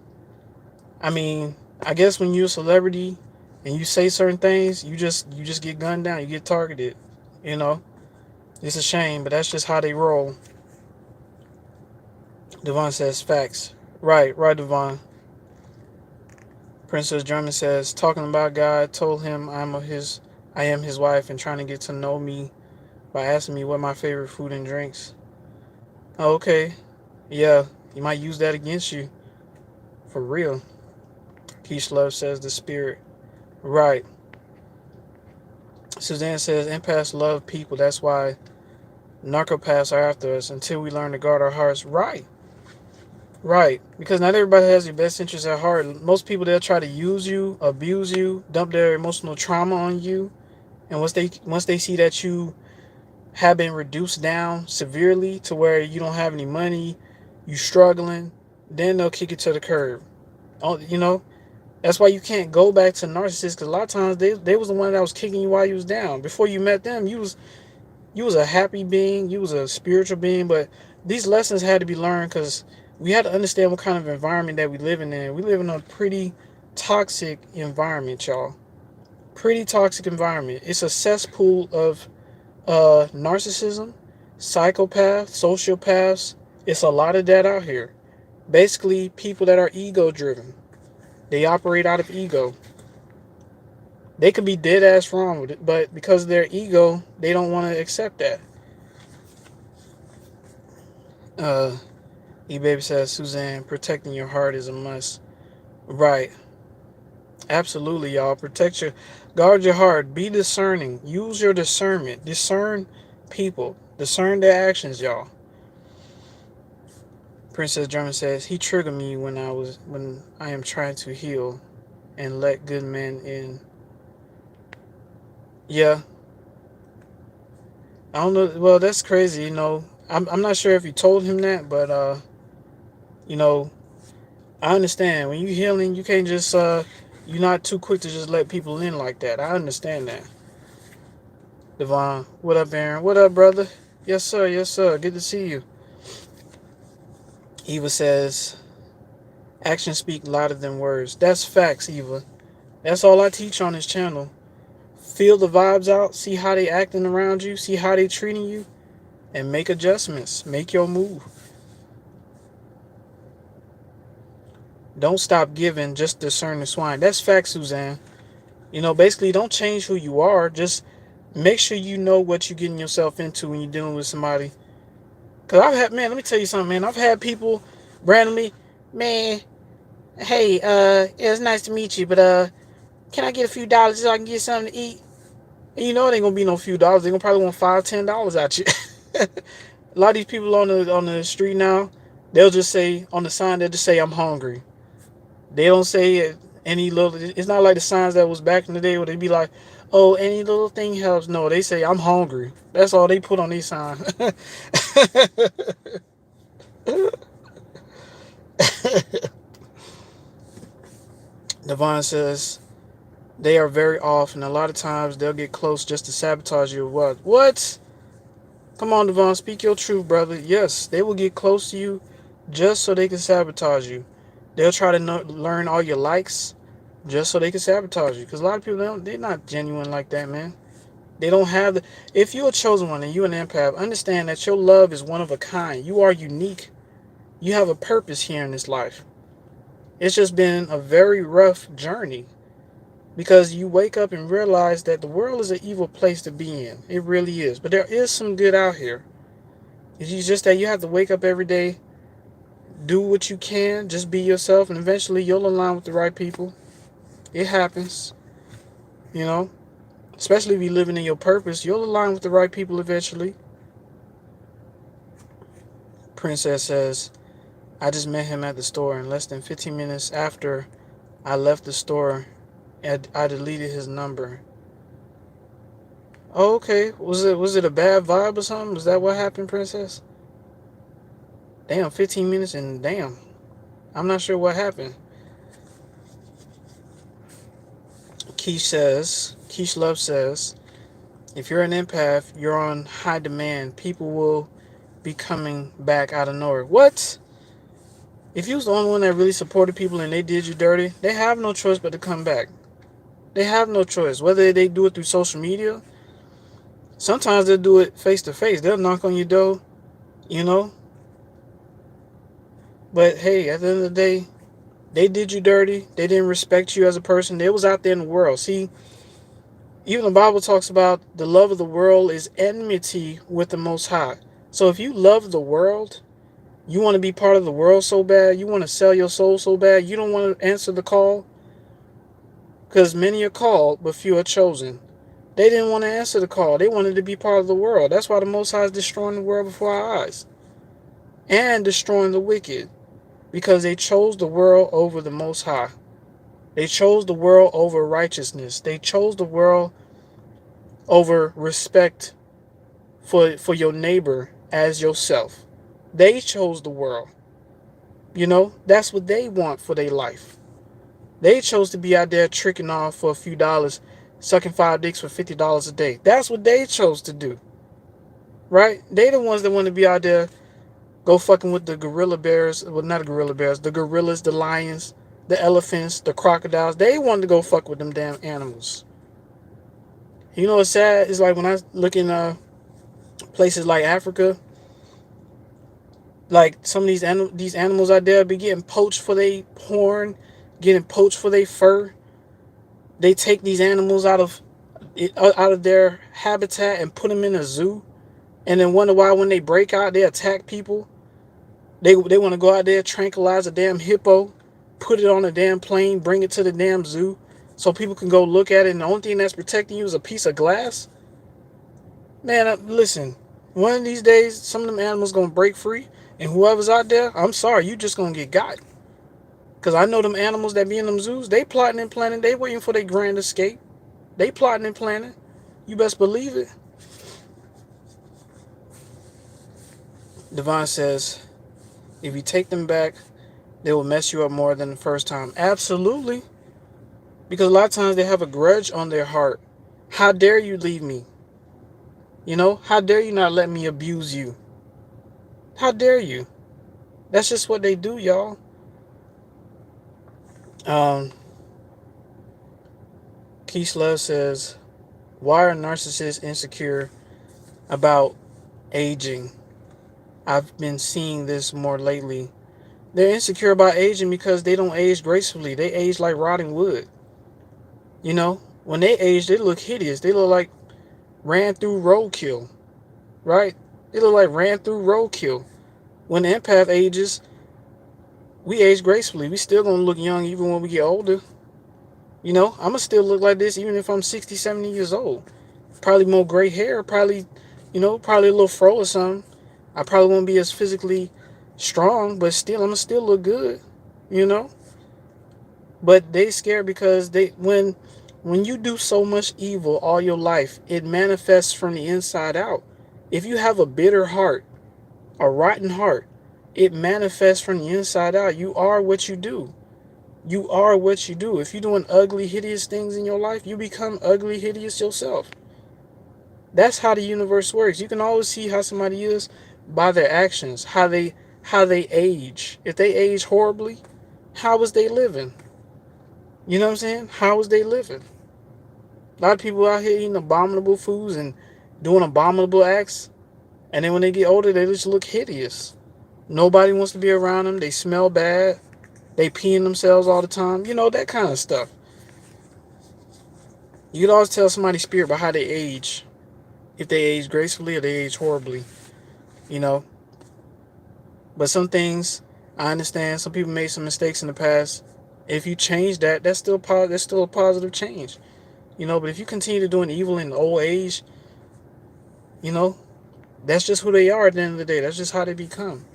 I mean, I guess when you're a celebrity and you say certain things, you just get gunned down, you get targeted. You know, it's a shame, but that's just how they roll. Devon says facts. Right, Devon. Princess German says talking about God told him I am his wife and trying to get to know me by asking me what my favorite food and drinks. Oh, okay, yeah, he might use that against you for real. Peace Love says the spirit. Right. Suzanne says empaths love people. That's why narcopaths are after us until we learn to guard our hearts. Right. Because not everybody has your best interests at heart. Most people, they'll try to use you, abuse you, dump their emotional trauma on you. And once they see that you have been reduced down severely to where you don't have any money, you struggling, then they'll kick it to the curb. Oh, that's why you can't go back to narcissists, because a lot of times they was the one that was kicking you while you was down. Before you met them, you was a happy being, you was a spiritual being, but these lessons had to be learned because we had to understand what kind of environment that we living in. We live in a pretty toxic environment, y'all. Pretty toxic environment. It's a cesspool of narcissism, psychopaths, sociopaths. It's a lot of that out here. Basically, people that are ego driven. They operate out of ego. They could be dead ass wrong with it, but because of their ego, they don't want to accept that. Uh, E-Baby says, Suzanne, protecting your heart is a must. Right. Absolutely, y'all. Guard your heart. Be discerning. Use your discernment. Discern people. Discern their actions, y'all. Princess German says, he triggered me when I am trying to heal and let good men in. Yeah. I don't know. Well, that's crazy, I'm not sure if you told him that, but You know, I understand when you healing, you can't just you're not too quick to just let people in like that. I understand that. Devon, what up, Aaron? What up, brother? Yes, sir. Yes, sir. Good to see you. Eva says, actions speak louder than words. That's facts, Eva. That's all I teach on this channel. Feel the vibes out, see how they acting around you, see how they treating you, and make adjustments. Make your move. Don't stop giving, just discern the swine. That's facts, Suzanne. You know, basically, don't change who you are. Just make sure you know what you're getting yourself into when you're dealing with somebody. Because I've had, man, let me tell you something, man. I've had people randomly, man, hey, it was nice to meet you, but, can I get a few dollars so I can get something to eat? And you know it ain't gonna be no few dollars. They're gonna probably want $5, $10 out you. A lot of these people on the street now, they'll just say, on the sign, they'll just say, I'm hungry. They don't say any little, it's not like the signs that was back in the day where they'd be like, oh, any little thing helps. No, they say, I'm hungry. That's all they put on these signs. Devon says, they are very off, and a lot of times they'll get close just to sabotage you. What? What? Come on, Devon, speak your truth, brother. Yes, they will get close to you just so they can sabotage you. They'll try to learn all your likes just so they can sabotage you. Because a lot of people, they're not genuine like that, man. They don't have the... If you're a chosen one and you're an empath, understand that your love is one of a kind. You are unique. You have a purpose here in this life. It's just been a very rough journey. Because you wake up and realize that the world is an evil place to be in. It really is. But there is some good out here. It's just that you have to wake up every day, do what you can, just be yourself, and eventually you'll align with the right people. It happens, you know. Especially if you're living in your purpose, you'll align with the right people eventually. Princess says, I just met him at the store, and less than 15 minutes after I left the store, I deleted his number. Oh, okay. Was it a bad vibe or something? Was that what happened, Princess? Damn, 15 minutes and damn. I'm not sure what happened. Keish Love says, if you're an empath, you're on high demand. People will be coming back out of nowhere. What? If you was the only one that really supported people and they did you dirty, they have no choice but to come back. They have no choice. Whether they do it through social media, sometimes they'll do it face to face. They'll knock on your door, you know. But hey, at the end of the day, they did you dirty. They didn't respect you as a person. They was out there in the world. See, even the Bible talks about the love of the world is enmity with the Most High. So if you love the world, you want to be part of the world so bad, you want to sell your soul so bad, you don't want to answer the call, because many are called, but few are chosen. They didn't want to answer the call. They wanted to be part of the world. That's why the Most High is destroying the world before our eyes and destroying the wicked, because they chose the world over the Most High. They chose the world over righteousness. They chose the world over respect for your neighbor as yourself. They chose the world. You know, that's what they want for their life. They chose to be out there tricking off for a few dollars, sucking 5 dicks for $50 a day. That's what they chose to do. Right? They the ones that want to be out there go fucking with the gorilla bears. Well, not the gorilla bears. The gorillas, the lions, the elephants, the crocodiles. They wanted to go fuck with them damn animals. You know what's sad? It's like when I look in places like Africa, like some of these animals out there be getting poached for their horn, getting poached for their fur. They take these animals out of their habitat and put them in a zoo, and then wonder why when they break out they attack people. They want to go out there, tranquilize a damn hippo, put it on a damn plane, bring it to the damn zoo so people can go look at it, and the only thing that's protecting you is a piece of glass. Man, listen, one of these days some of them animals gonna break free, and whoever's out there, I'm sorry, you just gonna get got. Because I know them animals that be in them zoos, they plotting and planning, they waiting for their grand escape. They plotting and planning. You best believe it. Devon says, if you take them back, They will mess you up more than the first time. Absolutely. Because a lot of times they have a grudge on their heart. How dare you leave me? You know, how dare you not let me abuse you? How dare you? That's just what they do, y'all. Um, Keith says, why are narcissists insecure about aging? I've been seeing this more lately. They're insecure about aging because they don't age gracefully. They age like rotting wood. You know, when they age, they look hideous. They look like ran through roadkill, right? They look like ran through roadkill. When the empath ages, we age gracefully. We still gonna look young even when we get older. You know, I'm gonna still look like this even if I'm 60, 70 years old. Probably more gray hair, probably, probably a little fro or something. I probably won't be as physically strong, but still, I'm gonna still look good, you know. But they scared because when you do so much evil all your life, it manifests from the inside out. If you have a bitter heart, a rotten heart, it manifests from the inside out. You are what you do. You are what you do. If you're doing ugly, hideous things in your life, you become ugly, hideous yourself. That's how the universe works. You can always see how somebody is by their actions, how they age. If they age horribly, how was they living? You know what I'm saying? How was they living? A lot of people out here eating abominable foods and doing abominable acts, and then when they get older, they just look hideous. Nobody wants to be around them. They smell bad. They peeing themselves all the time. You know, that kind of stuff. You can always tell somebody's spirit by how they age. If they age gracefully or they age horribly. You know. But some things, I understand. Some people made some mistakes in the past. If you change that, that's still a positive change. You know, but if you continue to doing evil in old age, you know, that's just who they are at the end of the day. That's just how they become.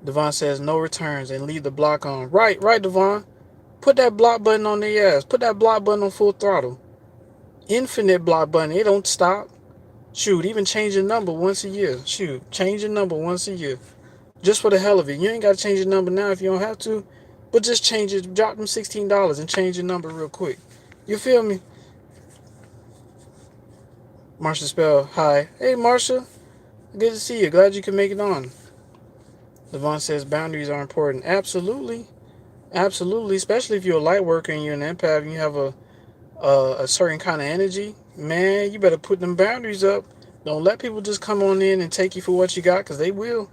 Devon says no returns and leave the block on. Right, Devon. Put that block button on their ass. Put that block button on full throttle. Infinite block button. It don't stop. Shoot, even change your number once a year. Shoot, change your number once a year. Just for the hell of it. You ain't got to change your number now if you don't have to. But just change it. Drop them $16 and change your number real quick. You feel me? Marsha Spell, hi. Hey, Marsha. Good to see you. Glad you can make it on. Devon says boundaries are important. Absolutely. Absolutely. Especially if you're a light worker and you're an empath and you have a certain kind of energy. Man, you better put them boundaries up. Don't let people just come on in and take you for what you got, because they will.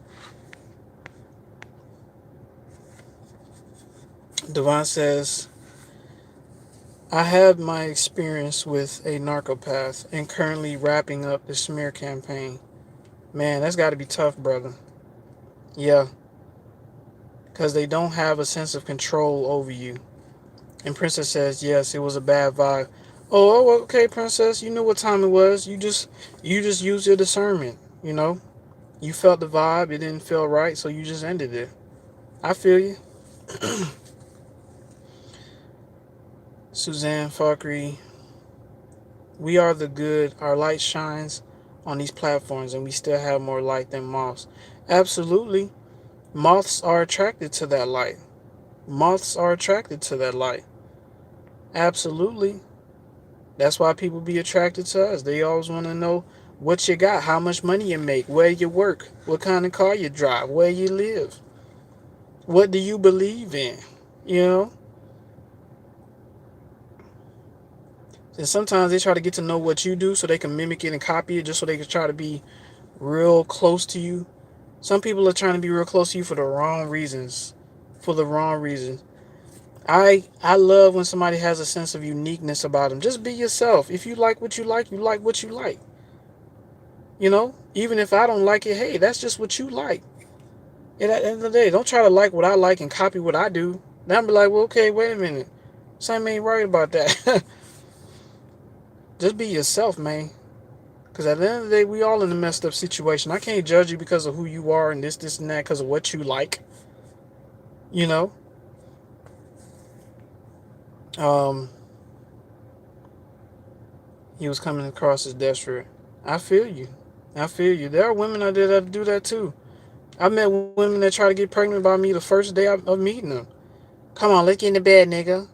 Devon says, I have my experience with a narcopath and currently wrapping up the smear campaign. Man, that's got to be tough, brother. Yeah, because they don't have a sense of control over you. And Princess says, yes, it was a bad vibe. Oh, okay, Princess, you knew what time it was. You just used your discernment, you know? You felt the vibe, it didn't feel right, so you just ended it. I feel you. Suzanne Falkery, we are the good. Our light shines on these platforms, and we still have more light than moths. Absolutely. Moths are attracted to that light. Moths are attracted to that light. Absolutely. That's why people be attracted to us. They always want to know what you got, how much money you make, where you work, what kind of car you drive, where you live. What do you believe in? You know? And sometimes they try to get to know what you do so they can mimic it and copy it just so they can try to be real close to you. Some people are trying to be real close to you for the wrong reasons. For the wrong reasons. I love when somebody has a sense of uniqueness about them. Just be yourself. If you like what you like what you like. You know? Even if I don't like it, hey, that's just what you like. And at the end of the day, don't try to like what I like and copy what I do. Then I'll be like, well, okay, wait a minute. Something ain't right about that. Just be yourself, man. Because at the end of the day, we all in a messed up situation. I can't judge you because of who you are and this, and that, because of what you like. You know? Um, he was coming across as desperate. I feel you. I feel you. There are women out there that do that too. I met women that try to get pregnant by me the first day of meeting them. Come on, let's get in the bed, nigga.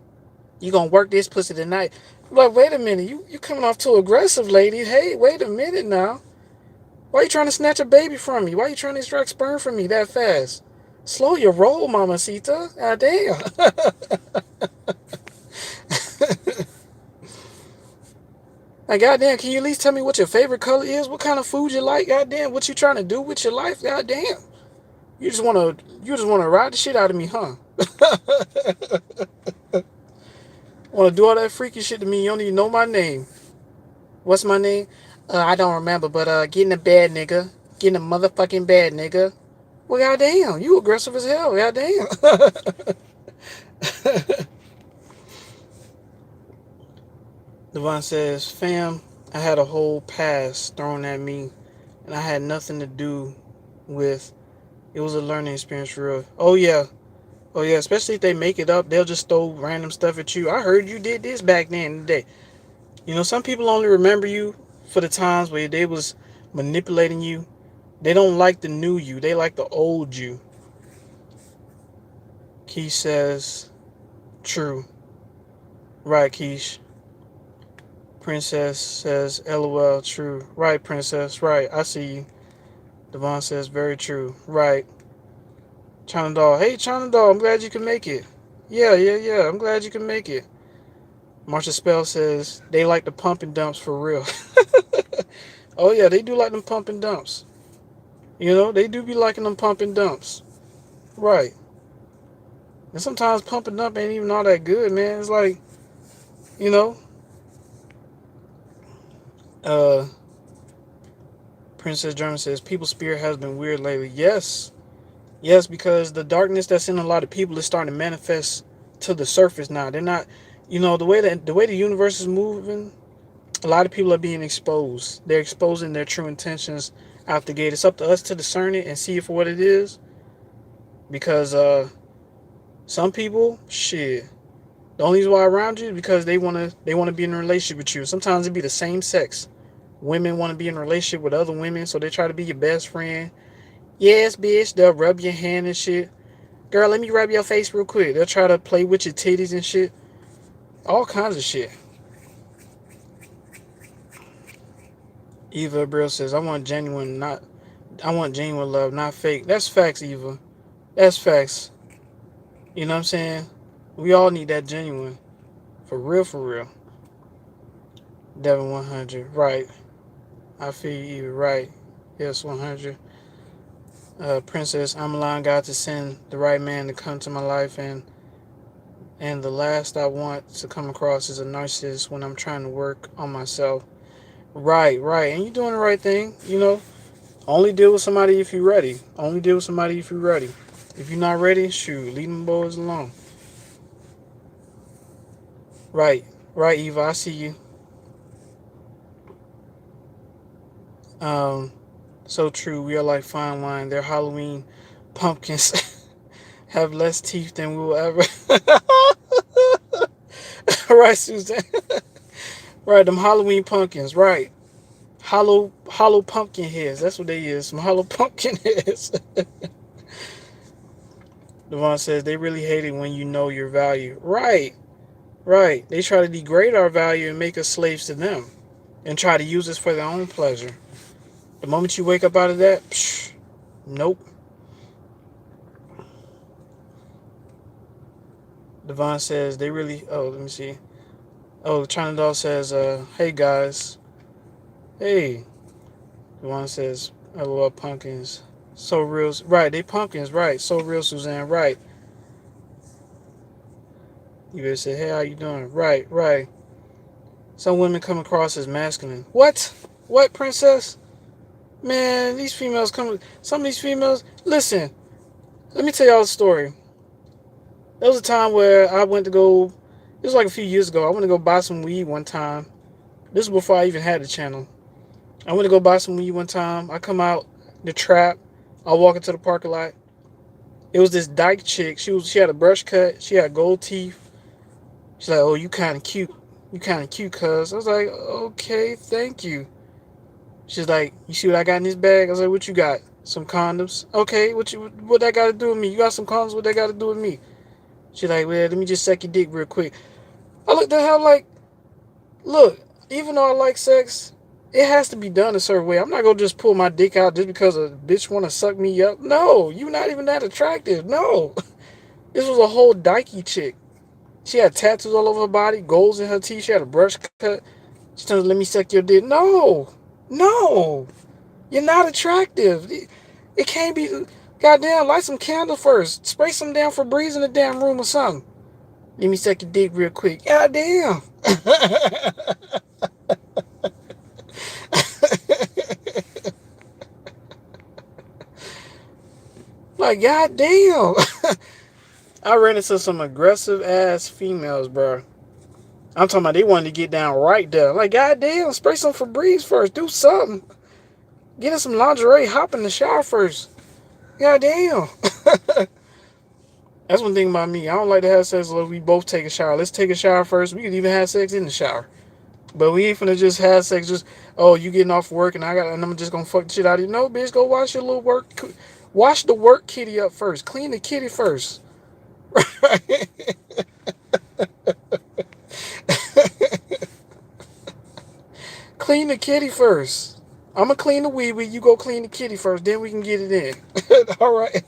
You gonna work this pussy tonight? I'm like, wait a minute, you coming off too aggressive, lady. Hey, wait a minute now. Why you trying to snatch a baby from me? Why you trying to extract sperm from me that fast? Slow your roll, mamacita. God damn. Like, goddamn, can you at least tell me what your favorite color is? What kind of food you like? Goddamn, what you trying to do with your life? Goddamn. You just wanna ride the shit out of me, huh? Wanna do all that freaky shit to me? You don't even know my name. What's my name? I don't remember, but get in the bed, nigga. Get in the motherfucking bed, nigga. Well, goddamn, you aggressive as hell. Goddamn. Devon says, fam, I had a whole past thrown at me, and I had nothing to do with. It was a learning experience for real. Oh yeah, oh yeah. Especially if they make it up, they'll just throw random stuff at you. I heard you did this back then in the day. You know, some people only remember you for the times where they was manipulating you. They don't like the new you. They like the old you. Keish says, true. Right, Keish. Princess says, LOL, true. Right, Princess, right. I see you. Devon says, very true. Right. China Doll, hey, China Doll, I'm glad you can make it. Yeah, yeah, yeah, I'm glad you can make it. Marsha Spell says, they like the pump and dumps for real. Oh, yeah, they do like them pump and dumps. You know, they do be liking them pump and dumps. Right. And sometimes pump and dump ain't even all that good, man. It's like, you know, uh, Princess German says, people's spirit has been weird lately. Yes. Yes, because the darkness that's in a lot of people is starting to manifest to the surface now. They're not, you know, the way the universe is moving, a lot of people are being exposed. They're exposing their true intentions out the gate. It's up to us to discern it and see it for what it is. Because some people, shit, the only reason why around you is because they wanna be in a relationship with you. Sometimes it be the same sex. Women want to be in a relationship with other women, so they try to be your best friend. Yes, bitch, they'll rub your hand and shit. Girl, let me rub your face real quick. They'll try to play with your titties and shit. All kinds of shit. Eva Brill says, I want genuine love, not fake. That's facts, Eva. That's facts. You know what I'm saying? We all need that genuine. For real, for real. Devin 100. Right. I feel you, Eva. Right. Yes, 100. Princess, I'm allowing God to send the right man to come to my life, and the last I want to come across is a narcissist when I'm trying to work on myself. Right, right. And you're doing the right thing, you know. Only deal with somebody if you're ready. Only deal with somebody if you're ready. If you're not ready, shoot, leave them boys alone. Right, right, Eva, I see you. Um, so true. We are like fine wine. They're Halloween pumpkins have less teeth than we will ever. Right, Suzanne. Right, them Halloween pumpkins. Right, hollow pumpkin heads. That's what they is. Some hollow pumpkin heads. Devon says they really hate it when you know your value. Right, right. They try to degrade our value and make us slaves to them, and try to use us for their own pleasure. The moment you wake up out of that, psh, nope. Devon says they really. Oh, let me see. Oh, China Doll says, hey guys. Hey. Devon says, LOL pumpkins. So real. Right, they pumpkins. Right. So real, Suzanne. Right. You better say, hey, how you doing? Right, right. Some women come across as masculine. What? What, princess? Man, these females come. Some of these females. Listen, let me tell y'all a story. There was a time where I went to go. It was like a few years ago. I went to go buy some weed one time. This was before I even had the channel. I went to go buy some weed one time. I come out the trap. I walk into the parking lot. It was this dyke chick. She had a brush cut. She had gold teeth. She's like, "Oh, you kind of cute. You kind of cute, cuz." I was like, "Okay, thank you." She's like, "You see what I got in this bag?" I was like, "What you got?" Some condoms. Okay, what that got to do with me? You got some condoms? What that got to do with me? She like, well, let me just suck your dick real quick. I looked at her like, look, even though I like sex, it has to be done a certain way. I'm not gonna just pull my dick out just because a bitch wanna suck me up. No, you not even that attractive. No. This was a whole dykey chick. She had tattoos all over her body, goals in her teeth, she had a brush cut. She told me, let me suck your dick. No. No. You're not attractive. It can't be. Goddamn, light some candle first. Spray some damn Febreze in the damn room or something. Let me suck your dick real quick. Goddamn. Like, goddamn. I ran into some aggressive ass females, bro. I'm talking about they wanted to get down right there. Like, goddamn, spray some Febreze first. Do something. Get in some lingerie. Hop in the shower first. Goddamn. That's one thing about me. I don't like to have sex unless we both take a shower. Let's take a shower first. We could even have sex in the shower. But we ain't finna just have sex just, oh, you getting off work and I'm just gonna fuck the shit out of you. No, bitch, go wash your little work. Wash the work kitty up first. Clean the kitty first. Clean the kitty first. I'm gonna clean the wee wee. You go clean the kitty first. Then we can get it in. All right.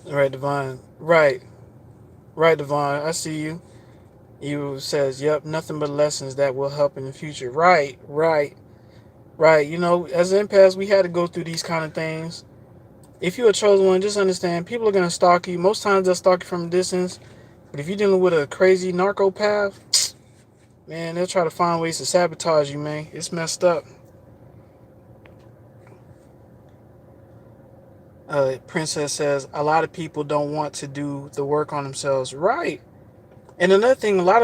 Right, Devon. Right. Right, Devon. I see you. You says, yep, nothing but lessons that will help in the future. Right, right, right. You know, as an empath, we had to go through these kind of things. If you're a chosen one, just understand people are gonna stalk you. Most times they'll stalk you from a distance. But if you're dealing with a crazy narcopath, man, they'll try to find ways to sabotage you, man. It's messed up. Princess says a lot of people don't want to do the work on themselves. Right. And another thing, a lot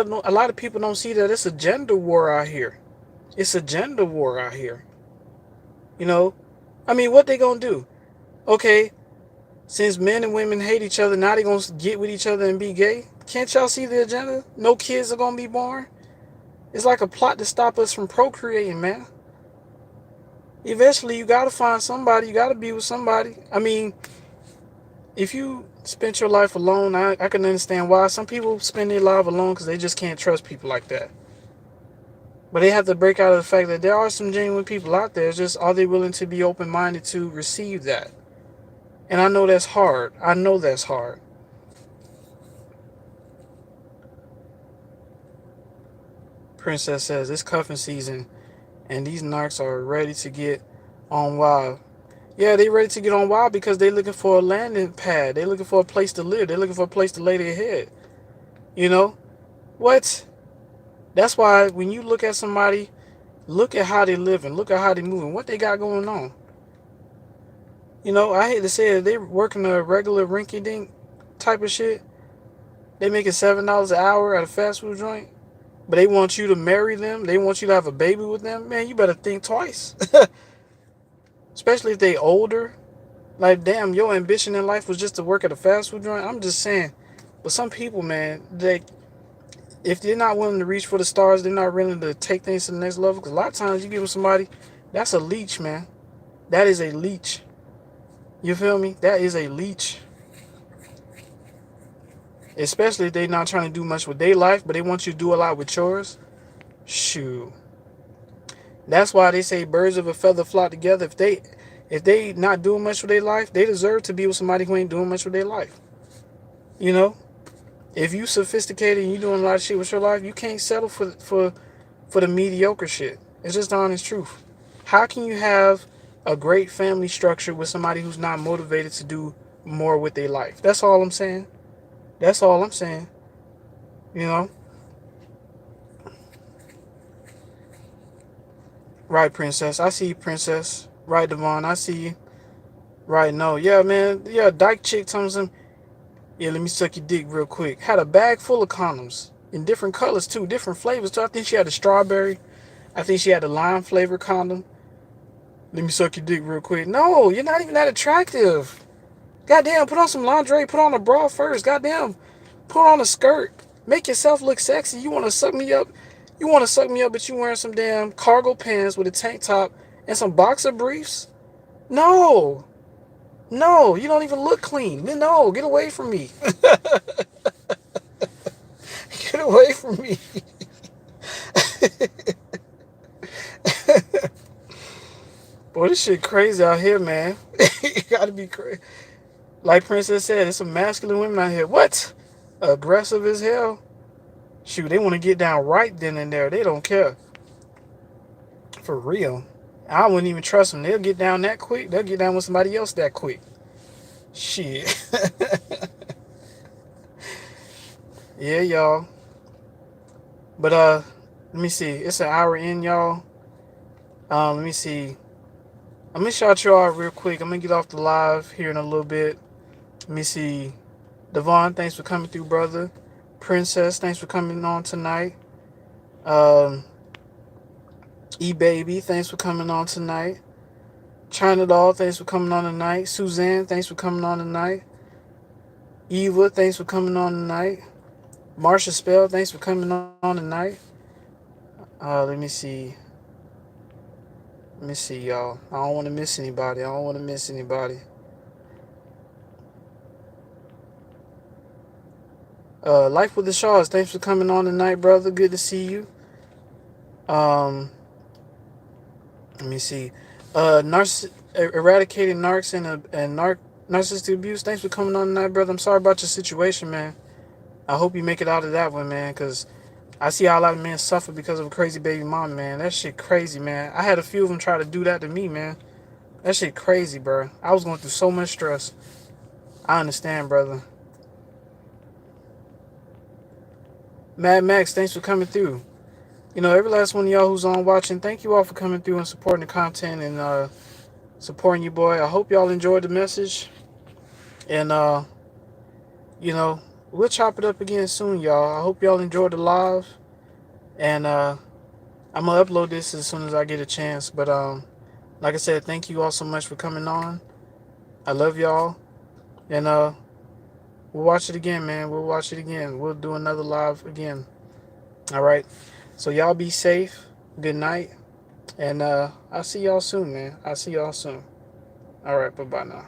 of people don't see that it's a gender war out here. It's a gender war out here. You know, I mean, what they gonna do? Okay, since men and women hate each other, now they gonna get with each other and be gay. Can't y'all see the agenda? No kids are gonna be born. It's like a plot to stop us from procreating, man. Eventually, you gotta find somebody. You gotta be with somebody. I mean, if you spent your life alone, I can understand why some people spend their life alone because they just can't trust people like that. But they have to break out of the fact that there are some genuine people out there. It's just, are they willing to be open-minded to receive that? And I know that's hard. I know that's hard. Princess says, it's cuffing season, and these narcs are ready to get on wild. Yeah, they ready to get on wild because they looking for a landing pad. They looking for a place to live. They looking for a place to lay their head. You know? What? That's why when you look at somebody, look at how they living. Look at how they moving. What they got going on. You know, I hate to say it, they working a regular rinky-dink type of shit. They making $7 an hour at a fast food joint. But they want you to marry them. They want you to have a baby with them. Man, you better think twice. Especially if they older. Like, damn, your ambition in life was just to work at a fast food joint. I'm just saying. But some people, man, if they're not willing to reach for the stars, they're not willing to take things to the next level. Because a lot of times you give with somebody, that's a leech, man. That is a leech. You feel me? That is a leech. Especially if they're not trying to do much with their life, but they want you to do a lot with yours. Shoot. That's why they say birds of a feather flock together. If they not doing much with their life, they deserve to be with somebody who ain't doing much with their life. You know? If you sophisticated and you doing a lot of shit with your life, you can't settle for the mediocre shit. It's just the honest truth. How can you have a great family structure with somebody who's not motivated to do more with their life? That's all I'm saying. That's all I'm saying. You know? Right, Princess. I see you, Princess. Right, Devon. I see you. Right, no. Yeah, man. Yeah, dyke chick tells him, yeah, let me suck your dick real quick. Had a bag full of condoms. In different colors, too. Different flavors, too. I think she had a strawberry. I think she had a lime flavor condom. Let me suck your dick real quick. No, you're not even that attractive. Goddamn, put on some lingerie. Put on a bra first. Goddamn. Put on a skirt. Make yourself look sexy. You want to suck me up? You want to suck me up, but you wearing some damn cargo pants with a tank top and some boxer briefs? No. No, you don't even look clean. No, get away from me. Get away from me. Boy, this shit crazy out here, man. You gotta be crazy. Like Princess said, there's some masculine women out here. What? Aggressive as hell. Shoot, they want to get down right then and there. They don't care. For real. I wouldn't even trust them. They'll get down that quick. They'll get down with somebody else that quick. Shit. Yeah, y'all. But let me see. It's an hour in, y'all. Let me see. I'm gonna shout you out real quick. I'm gonna get off the live here in a little bit. Let me see. Devon, thanks for coming through, brother. Princess, thanks for coming on tonight. Um, E-Baby, thanks for coming on tonight. China Doll, thanks for coming on tonight. Suzanne, thanks for coming on tonight. Eva, thanks for coming on tonight. Marsha Spell, thanks for coming on tonight. Let me see. Let me see, y'all. I don't want to miss anybody. I don't want to miss anybody. Life with the Shaws, thanks for coming on tonight, brother. Good to see you. Let me see. Eradicating narcs and narcissistic abuse. Thanks for coming on tonight, brother. I'm sorry about your situation, man. I hope you make it out of that one, man, because I see how a lot of men suffer because of a crazy baby mom, man. That shit crazy, man. I had a few of them try to do that to me, man. That shit crazy, bro. I was going through so much stress. I understand, brother. Mad Max, thanks for coming through. You know, every last one of y'all who's on watching, thank you all for coming through and supporting the content and supporting you, boy. I hope y'all enjoyed the message. And, you know, we'll chop it up again soon, y'all. I hope y'all enjoyed the live. And I'm going to upload this as soon as I get a chance. But, like I said, thank you all so much for coming on. I love y'all. And we'll watch it again, man. We'll watch it again. We'll do another live again. All right. So y'all be safe. Good night. And I'll see y'all soon, man. I'll see y'all soon. All right. Bye-bye now.